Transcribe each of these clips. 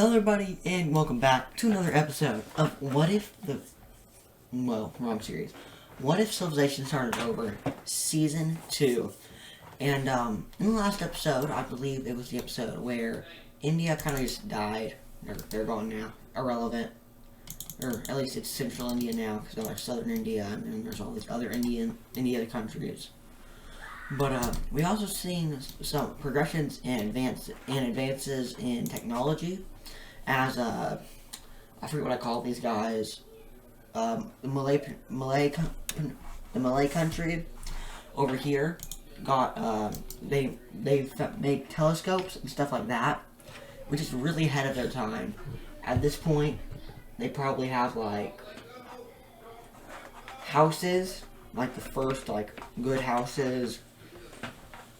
Hello everybody, and welcome back to another episode of wrong series. What If Civilization Started Over, Season 2. And, in the last episode, I believe it was the episode where India kind of just died. They're gone now. Irrelevant. Or, at least it's Central India now, because there's Southern India, and there's all these other India countries. But, we also seen some progressions and advances in technology. As I forget what I call these guys, the Malay country over here got they make telescopes and stuff like that, which is really ahead of their time. At this point, they probably have like houses, like the first like good houses.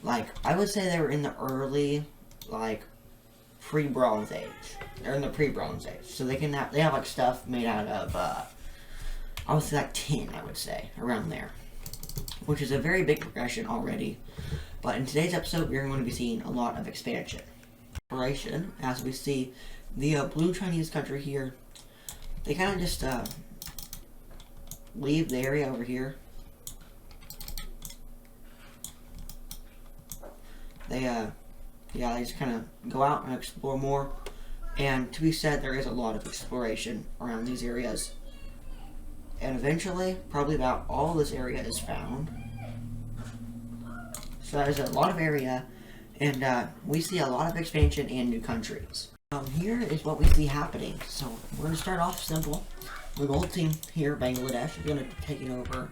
Like I would say they were in the early like pre-Bronze Age. They're in the pre-Bronze Age, so they have like stuff made out of I would say like tin, I would say, around there, which is a very big progression already. But in today's episode, we're going to be seeing a lot of expansion, as we see the blue Chinese country here. They kind of just leave the area over here. They just kind of go out and explore more. And to be said, there is a lot of exploration around these areas. And eventually, probably about all this area is found. So that is a lot of area, and we see a lot of expansion and new countries. Here is what we see happening. So we're going to start off simple. The gold team here, Bangladesh, is going to be taking over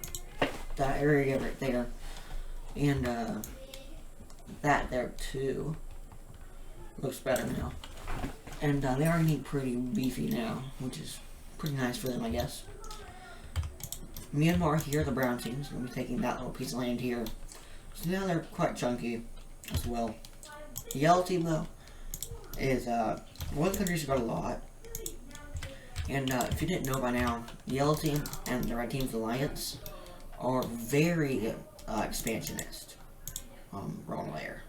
that area right there. And that there too. Looks better now. And they are getting pretty beefy now, which is pretty nice for them, I guess. Myanmar here, the brown team, is going to be taking that little piece of land here. So now they're quite chunky as well. The yellow team, though, is one of the countries got a lot. And if you didn't know by now, the yellow team and the red team's alliance are very expansionist. Wrong layer.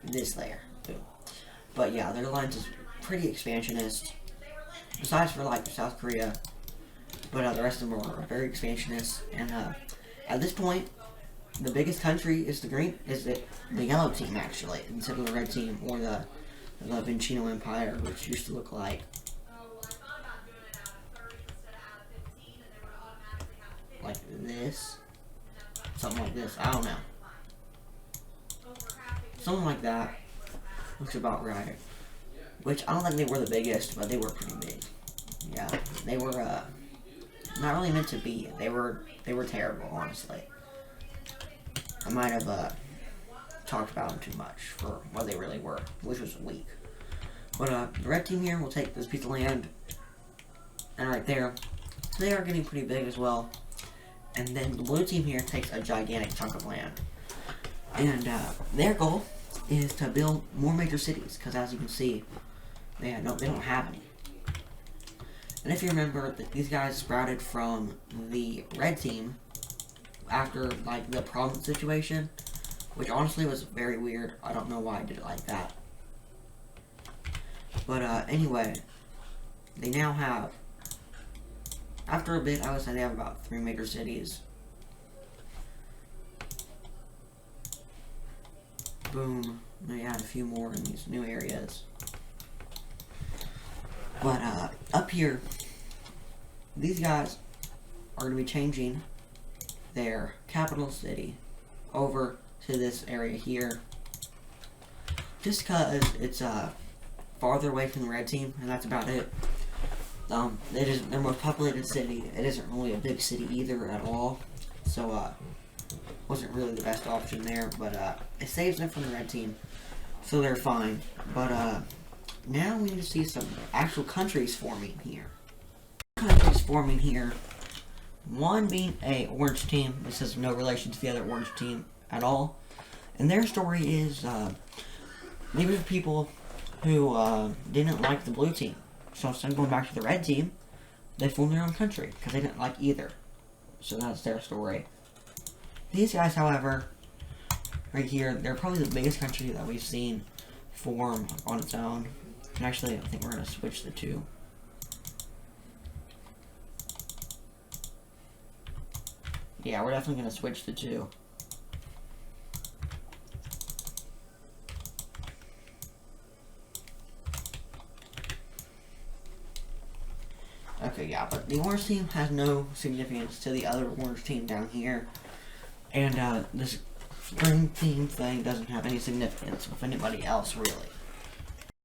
This layer. Boom. But yeah, their alliance is pretty expansionist. Besides for like South Korea. But the rest of them are very expansionist. And at this point, the biggest country is the yellow team actually, instead of the red team or the Vincino Empire, which used to look like this. Something like this. I don't know. Something like that. Looks about right. Which, I don't think they were the biggest, but they were pretty big. Yeah, they were, not really meant to be. They were terrible, honestly. I might have, talked about them too much for what they really were, which was weak. But, the red team here will take this piece of land, and right there, they are getting pretty big as well. And then the blue team here takes a gigantic chunk of land. And, their goal is to build more major cities, because as you can see, they don't have any. And if you remember, these guys sprouted from the red team after like the province situation, which honestly was very weird. I don't know why I did it like that. But anyway, they now have, after a bit, I would say they have about 3 major cities. Boom. They add a few more in these new areas. But up here, these guys are going to be changing their capital city over to this area here. Just because it's farther away from the red team, and that's about it. It is their most populated city. It isn't really a big city either at all. So, wasn't really the best option there, but it saves them from the red team, so they're fine. But now we need to see some actual countries forming here. Countries forming here. One being a orange team. This has no relation to the other orange team at all, and their story is maybe for people who didn't like the blue team. So instead of going back to the red team, they formed their own country because they didn't like either. So that's their story. These guys, however, right here, they're probably the biggest country that we've seen form on its own. Actually, I think we're gonna switch the two. Yeah, we're definitely gonna switch the two. Okay, yeah, but the orange team has no significance to the other orange team down here. And this green team thing doesn't have any significance with anybody else, really.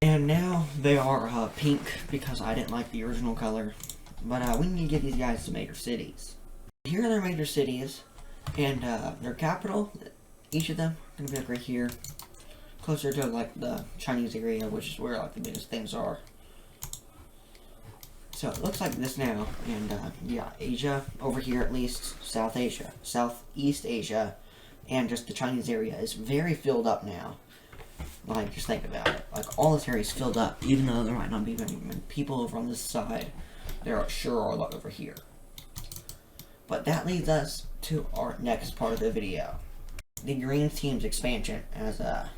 And now they are pink because I didn't like the original color. But we need to give these guys some major cities. Here are their major cities, and their capital, each of them, are going to be like right here. Closer to like the Chinese area, which is where like the biggest things are. So it looks like this now, and yeah, Asia, over here at least, South Asia, Southeast Asia, and just the Chinese area is very filled up now. Like, just think about it. Like, all this area is filled up, even though there might not be many people over on this side. There sure are a lot over here. But that leads us to our next part of the video. The green team's expansion, as them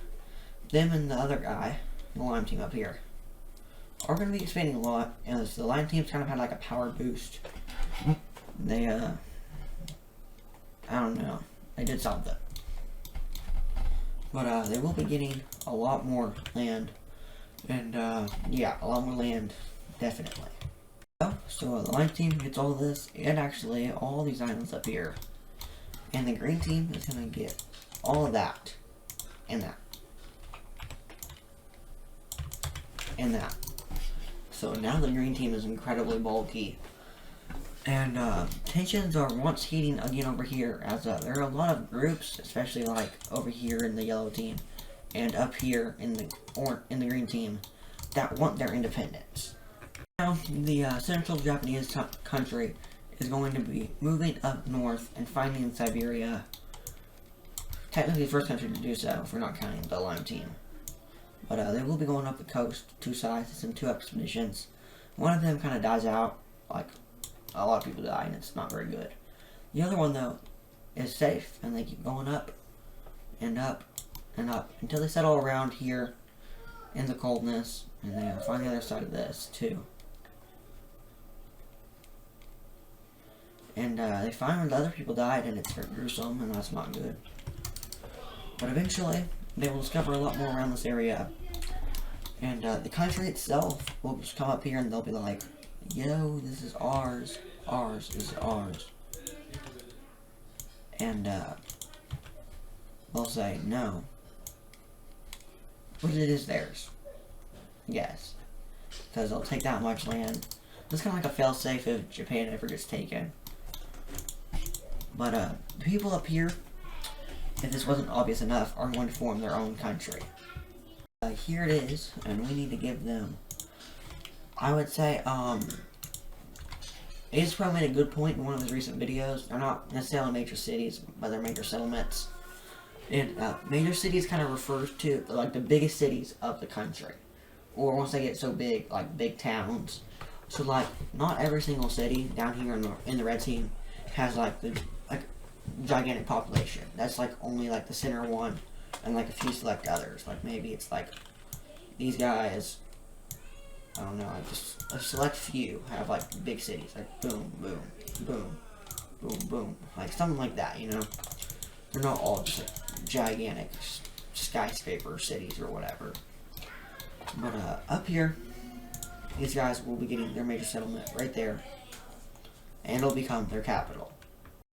and the other guy, the lime team up here, are going to be expanding a lot, as the lime team's kind of had like a power boost. They, I don't know, they did something. But they will be getting a lot more land, and yeah, a lot more land, definitely. So the lime team gets all this, and actually all these islands up here. And the green team is going to get all of that, and that, and that. So now the green team is incredibly bulky. And tensions are once heating again over here, as there are a lot of groups, especially like over here in the yellow team, and up here in the green team, that want their independence. Now, the central Japanese country is going to be moving up north and finding Siberia. Technically the first country to do so, if we're not counting the lime team. But they will be going up the coast, two sides, in 2 expeditions. One of them kind of dies out, like a lot of people die, and it's not very good. The other one, though, is safe, and they keep going up, and up, and up, until they settle around here in the coldness, and they find the other side of this, too. And they find where the other people died, and it's very gruesome, and that's not good. But eventually, they will discover a lot more around this area. And the country itself will just come up here, and they'll be like, yo, this is ours. Ours is ours. And they'll say, no. But it is theirs. Yes. Because they'll take that much land. It's kind of like a failsafe if Japan ever gets taken. But the people up here, if this wasn't obvious enough, are going to form their own country. Here it is, and we need to give them, I would say, Ace Pro made a good point in one of his recent videos. They're not necessarily major cities, but they're major settlements. And major cities kind of refers to like the biggest cities of the country, or once they get so big, like big towns. So like, not every single city down here in the red team has like the gigantic population. That's like only like the center one, and like a few select others. Like maybe it's like these guys, I don't know, like just a select few have like big cities, like boom, boom, boom, boom, boom, like something like that, you know? They're not all just like gigantic skyscraper cities or whatever. But up here, these guys will be getting their major settlement right there, and it'll become their capital.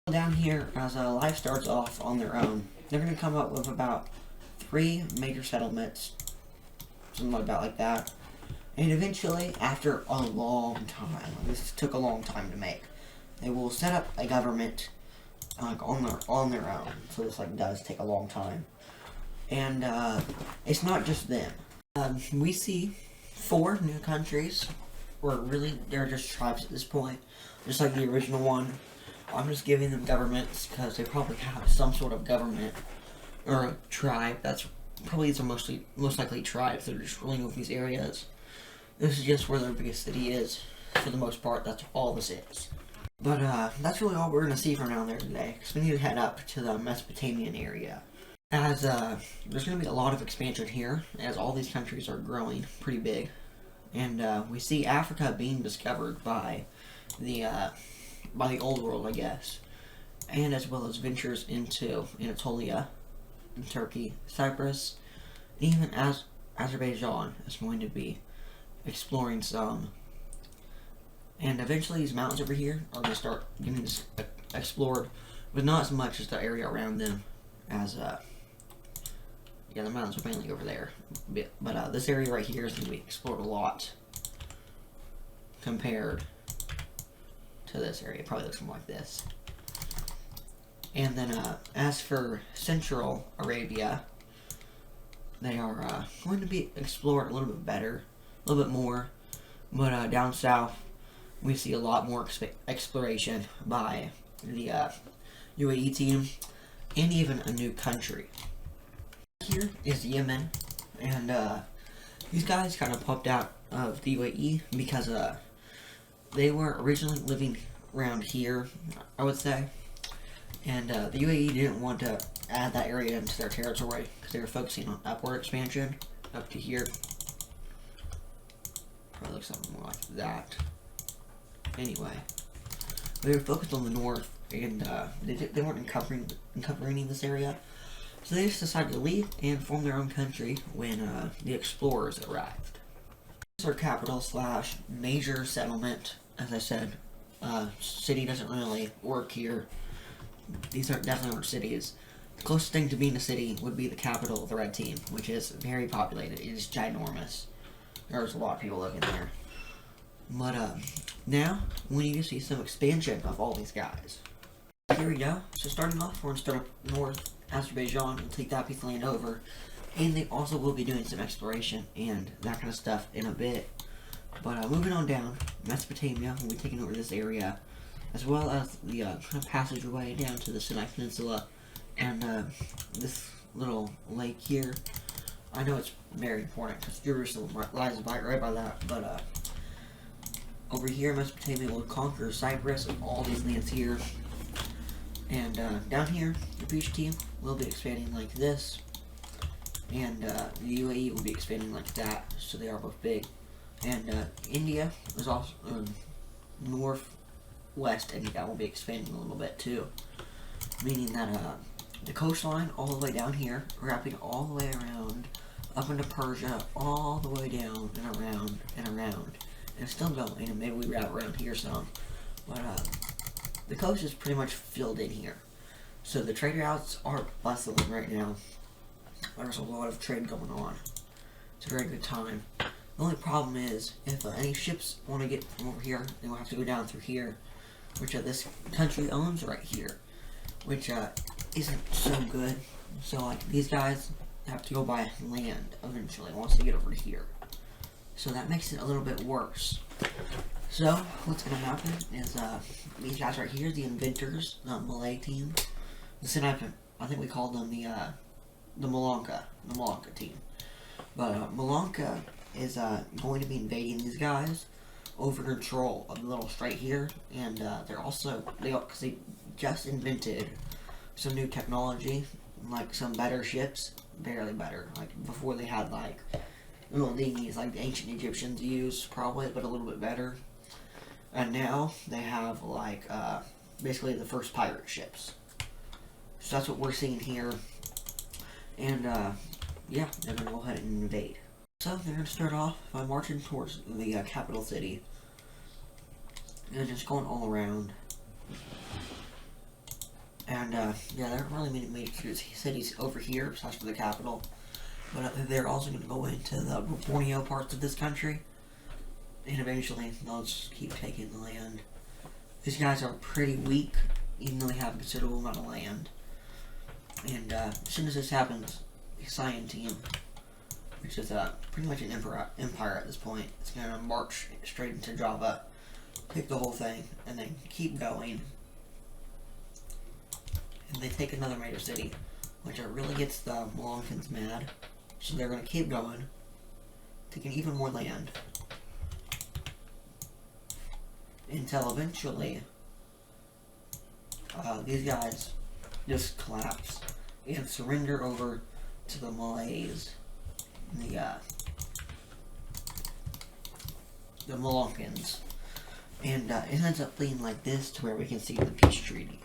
Down here, as life starts off on their own, they're going to come up with about 3 major settlements, something about like that. And eventually, after a long time, this took a long time to make, they will set up a government like on their own. So this like does take a long time. And it's not just them. We see 4 new countries, or really they're just tribes at this point, just like the original one. I'm just giving them governments because they probably have some sort of government or a tribe. That's probably the most likely tribes that are just ruling over these areas. This is just where their biggest city is. For the most part, that's all this is. But that's really all we're going to see from down there today, because we need to head up to the Mesopotamian area. As there's going to be a lot of expansion here, as all these countries are growing pretty big. And we see Africa being discovered by the old world, I guess, and as well as ventures into Anatolia, Turkey, Cyprus, even as Azerbaijan is going to be exploring some. And eventually these mountains over here are going to start getting explored, but not as much as the area around them as, yeah, the mountains are mainly over there. But this area right here is going to be explored a lot compared to this area. It probably looks more like this. And then as for Central Arabia, they are going to be explored a little bit better, a little bit more. But down south, we see a lot more exploration by the UAE team, and even a new country. Here is Yemen, and these guys kind of popped out of the UAE because they were originally living around here, I would say, and the UAE didn't want to add that area into their territory because they were focusing on upward expansion up to here. Probably looks something more like that. Anyway, they were focused on the north, and they weren't encumbering this area, so they just decided to leave and form their own country when the explorers arrived. This is our capital / major settlement. As I said, city doesn't really work here. These are definitely aren't cities. The closest thing to being a city would be the capital of the Red Team, which is very populated. It is ginormous. There's a lot of people living there. But now we need to see some expansion of all these guys. Here we go. So starting off, we're going to start up north, Azerbaijan, and take that piece of land over. And they also will be doing some exploration and that kind of stuff in a bit. But moving on down, Mesopotamia will be taking over this area, as well as the kind of passageway down to the Sinai Peninsula and this little lake here. I know it's very important because Jerusalem lies right by that, but over here, Mesopotamia will conquer Cyprus and all these lands here. And down here, the Beach Team will be expanding like this, and the UAE will be expanding like that, so they are both big. And India is also northwest India will be expanding a little bit too, meaning that the coastline all the way down here, wrapping all the way around, up into Persia, all the way down and around and around. And it's still going, and maybe we wrap around here some. But the coast is pretty much filled in here. So the trade routes are bustling right now. There's a lot of trade going on. It's a very good time. The only problem is, if any ships want to get from over here, they will have to go down through here, which this country owns right here, which isn't so good. So like these guys have to go by land eventually once they get over to here. So that makes it a little bit worse. So what's going to happen is these guys right here, the inventors, the Malay team, the Sinai, I think we called them the Malacca team. But Malacca is going to be invading these guys over control of the little strait here, and they're also because they just invented some new technology, like some better ships, barely better. Like before they had like little dinghies like the ancient Egyptians used, probably, but a little bit better. And now they have like basically the first pirate ships. So that's what we're seeing here. And yeah, they're gonna go ahead and invade. So they're gonna start off by marching towards the capital city and just going all around. And yeah, there aren't really many major cities over here besides for the capital. But they're also going to go into the Borneo parts of this country. And eventually, they'll just keep taking the land. These guys are pretty weak, even though they have a considerable amount of land. And as soon as this happens, the Cyan team, which is pretty much an empire at this point, is going to march straight into Java, take the whole thing, and then keep going. And they take another major city, which really gets the Moluccans mad. So they're going to keep going, taking even more land, until eventually these guys just collapse and surrender over to the Malays, the the Moluccans. And it ends up being like this to where we can see the peace treaty.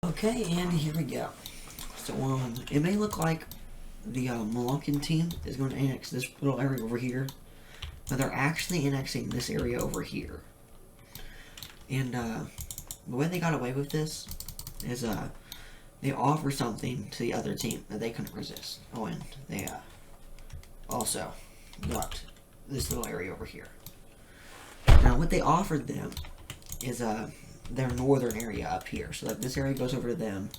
Okay, and here we go. So it may look like the Moluccan team is going to annex this little area over here, but they're actually annexing this area over here. And the way they got away with this is they offer something to the other team that they couldn't resist. Oh, and they also got this little area over here. Now, what they offered them is their northern area up here. So that this area goes over to them.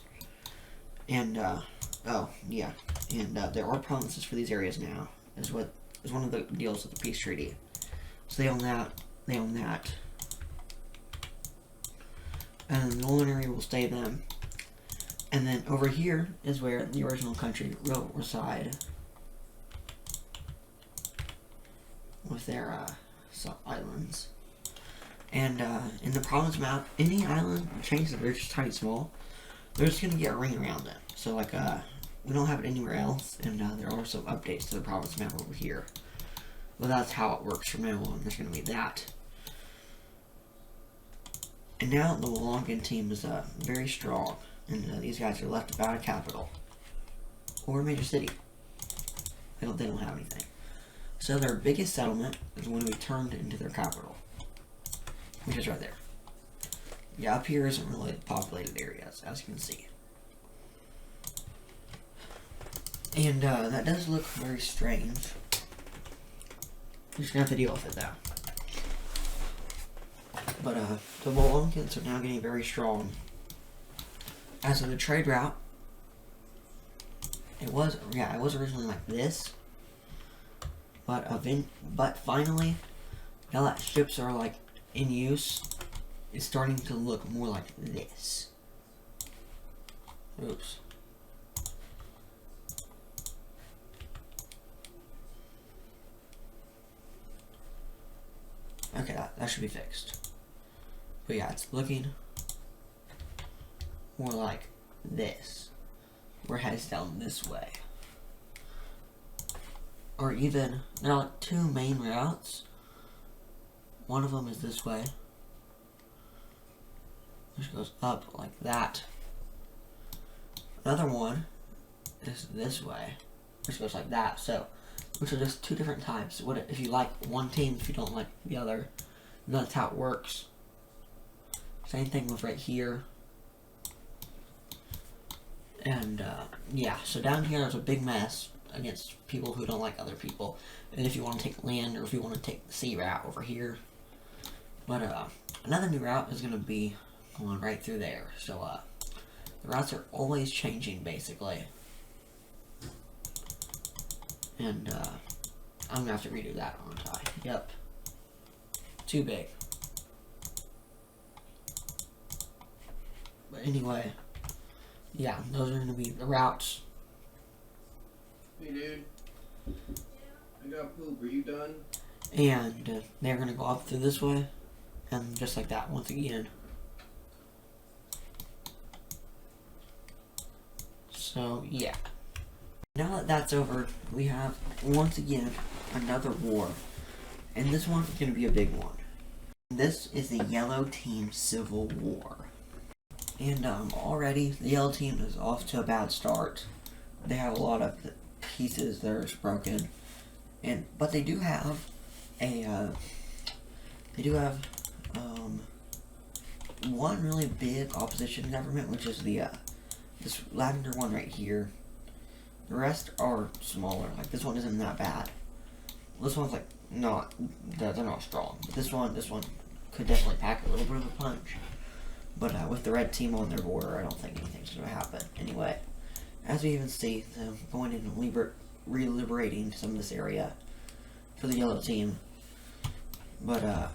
And, oh, yeah. And there are promises for these areas now. Is one of the deals with the peace treaty. So they own that. They own that. And the northern area will stay them. And then over here is where the original country will reside. With their islands. And in the province map, any island changes if they're just tiny small, they're just gonna get a ring around it. So like we don't have it anywhere else, and there are some updates to the province map over here. Well, that's how it works from now on. There's gonna be that. And now the Moluccan team is very strong, and these guys are left without a capital or a major city. They don't have anything. So their biggest settlement is going to be turned into their capital, which is right there. Yeah, up here isn't really populated areas, as you can see. And that does look very strange. We're just gonna have to deal with it though. But the Moluccans are now getting very strong. As of the trade route, it was originally like this. But finally, now that ships are like in use, it's starting to look more like this. Oops. Okay, that should be fixed. But yeah, it's looking more like this. Where it heads down this way. Or even, there are like two main routes. One of them is this way, which goes up like that. Another one is this way, which goes like that. So, which are just two different types. What if you like one team, if you don't like the other? And that's how it works. Same thing with right here. And yeah, so down here is a big mess against people who don't like other people. And if you want to take land, or if you want to take the sea route over here. But another new route is going to be going right through there. So the routes are always changing, basically. And I'm going to have to redo that, aren't I? Yep. Too big. But anyway, yeah, those are going to be the routes. Hey dude, I got poop, are you done? And they're going to go up through this way, and just like that, once again. So, yeah. Now that that's over, we have, once again, another war. And this one's going to be a big one. This is the Yellow Team Civil War. And already, the Yellow Team is off to a bad start. They have a lot of pieces that are broken. But they do have one really big opposition government, which is the this lavender one right here. The rest are smaller. Like this one isn't that bad. This one's like they're not strong. But this one could definitely pack a little bit of a punch. But with the red team on their border, I don't think anything's gonna happen. Anyway, as we even see them going in and re-liberating some of this area for the yellow team. But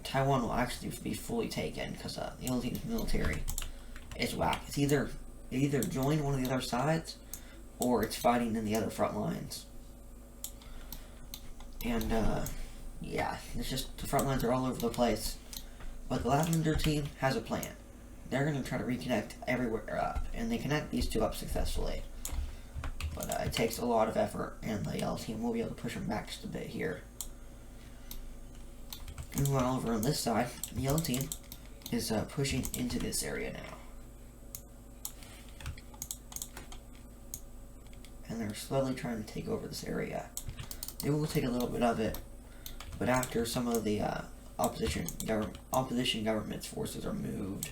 Taiwan will actually be fully taken because the yellow team's military is whack. It's either join one of the other sides or it's fighting in the other front lines. And yeah, it's just the front lines are all over the place. But the lavender team has a plan. They're going to try to reconnect everywhere up, and they connect these two up successfully. But it takes a lot of effort, and the yellow team will be able to push them back just a bit here. Meanwhile, over on this side, the yellow team is pushing into this area now. And they're slowly trying to take over this area. They will take a little bit of it, but after some of the opposition government's forces are moved,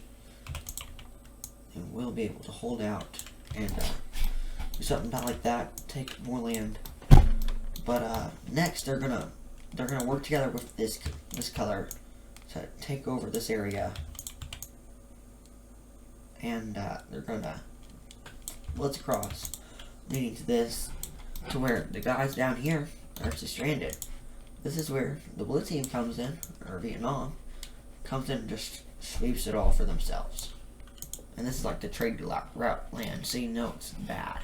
they will be able to hold out and do something about like that, take more land. But next, they're gonna work together with this color to take over this area, and they're gonna blitz across, leading to this, to where the guys down here are just stranded. This is where the blue team comes in, or Vietnam comes in and just sweeps it all for themselves. And this is like the trade route land, so you know it's bad,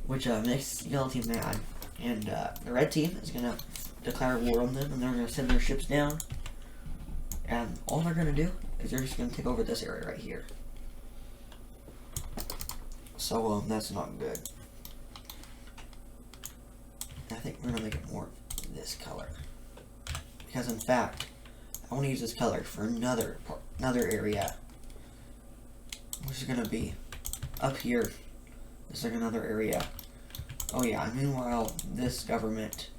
which makes the yellow team mad. And the red team is gonna declare war on them, and they're gonna send their ships down. And all they're gonna do is they're just gonna take over this area right here. So that's not good. I think we're gonna make it more this color, because in fact, I want to use this color for another area, which is gonna be up here. There's like another area. Oh yeah, and meanwhile, this government,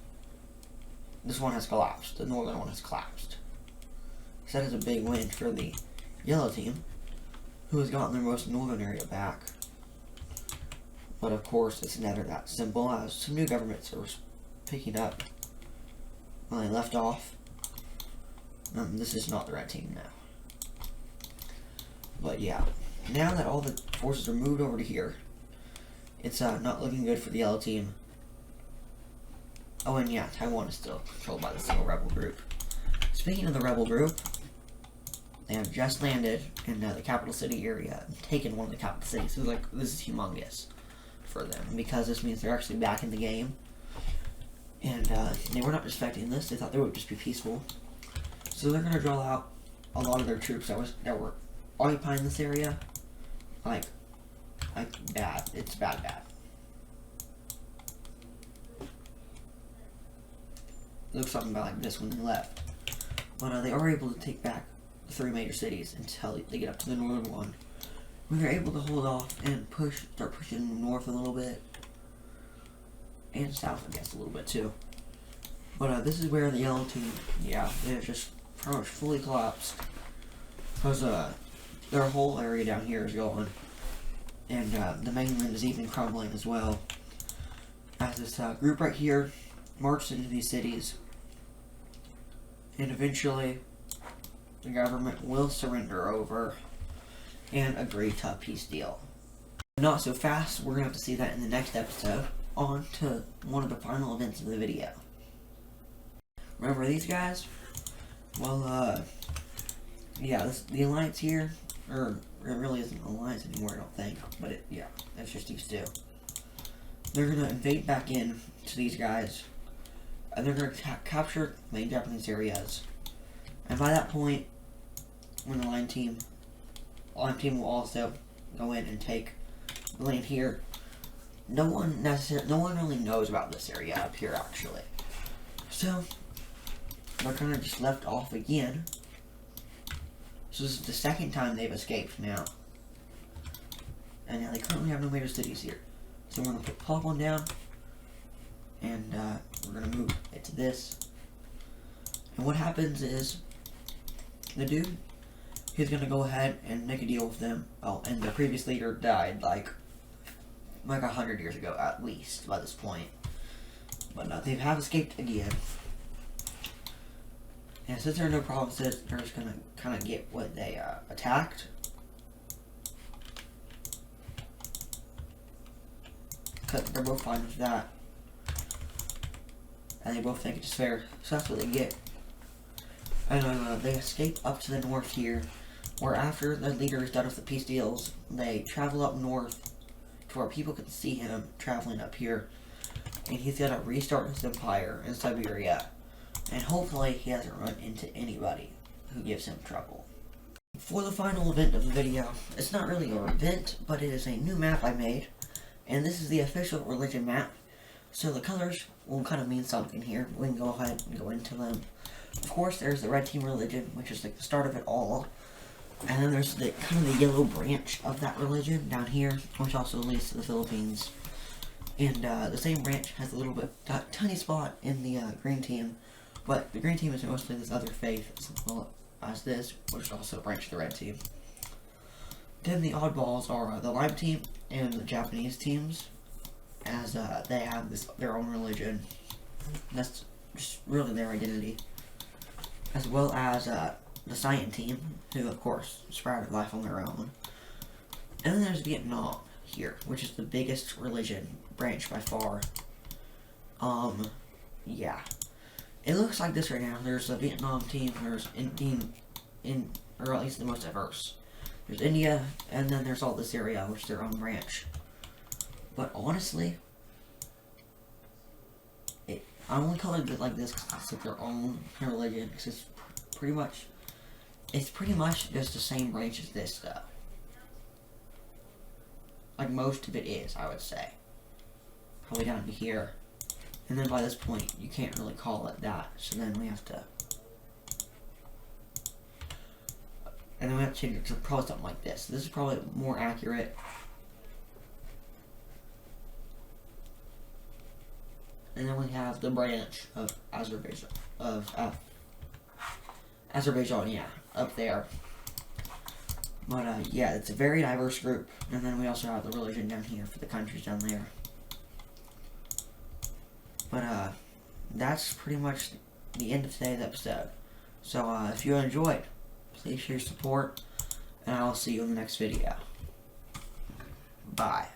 this one has collapsed. The northern one has collapsed. So that is a big win for the yellow team, who has gotten their most northern area back. But of course, it's never that simple, as some new governments are picking up when they left off. This is not the red team now. But yeah, now that all the forces are moved over to here, it's not looking good for the yellow team. Oh, and yeah, Taiwan is still controlled by the single rebel group. Speaking of the rebel group, they have just landed in the capital city area and taken one of the capital cities. So like, this is humongous for them, because this means they're actually back in the game. And they were not expecting this. They thought they would just be peaceful. So they're going to draw out a lot of their troops that were occupying this area. Like bad. It's bad. It looks something about like this when they left. But they are able to take back the 3 major cities until they get up to the northern one. We were able to hold off and start pushing north a little bit. And south, I guess, a little bit too. But this is where the yellow team, yeah, they're just pretty much fully collapsed. Because their whole area down here is gone. And the mainland is even crumbling as well. As this group right here marches into these cities. And eventually, the government will surrender over and agree to a peace deal. Not so fast, we're going to have to see that in the next episode. On to one of the final events of the video. Remember these guys? Well, yeah, the alliance here, or it really isn't an alliance anymore, I don't think, but yeah, that's just these two. They're gonna invade back in to these guys, and they're gonna capture main Japanese areas. And by that point, when the Lime team will also go in and take the land here. No one really knows about this area up here, actually. So they're kind of just left off again. So this is the second time they've escaped now. And now they currently have no major cities here. So we're going to put Pop down. And we're going to move it to this. And what happens is, the dude, he's going to go ahead and make a deal with them. Oh, and the previous leader died like 100 years ago, at least, by this point. But they have escaped again. And since there are no provinces, they're just gonna kind of get what they attacked. Because they're both fine with that. And they both think it's fair, so that's what they get. And they escape up to the north here, where after the leader is done with the peace deals, they travel up north to where people can see him traveling up here, and he's gonna restart his empire in Siberia, and hopefully he doesn't run into anybody who gives him trouble. For the final event of the video, it's not really an event, but it is a new map I made, and this is the official religion map, so the colors will kind of mean something here. We can go ahead and go into them. Of course, there's the red team religion, which is like the start of it all. And then there's the kind of the yellow branch of that religion down here, which also leads to the Philippines. And the same branch has a little bit, tiny spot in the green team, but the green team is mostly this other faith as well as this, which also branch the red team. Then the oddballs are the lime team and the Japanese teams, as they have their own religion. That's just really their identity, as well as the Cyan team, who of course sprouted life on their own. And then there's Vietnam here, which is the biggest religion branch by far. Yeah. It looks like this right now. There's a Vietnam team, there's or at least the most diverse. There's India, and then there's all this area, which is their own branch. But honestly, I only colored it like this because it's like their own religion, because it's pretty much just the same branch as this stuff. Like most of it is, I would say. Probably down to here. And then by this point, you can't really call it that, so then we have to... And then we have to change it to probably something like this. This is probably more accurate. And then we have the branch of Azerbaijan, Azerbaijan, yeah, up there. But yeah, it's a very diverse group. And then we also have the religion down here for the countries down there. But that's pretty much the end of today's episode. So if you enjoyed, please share your support, and I'll see you in the next video. Bye.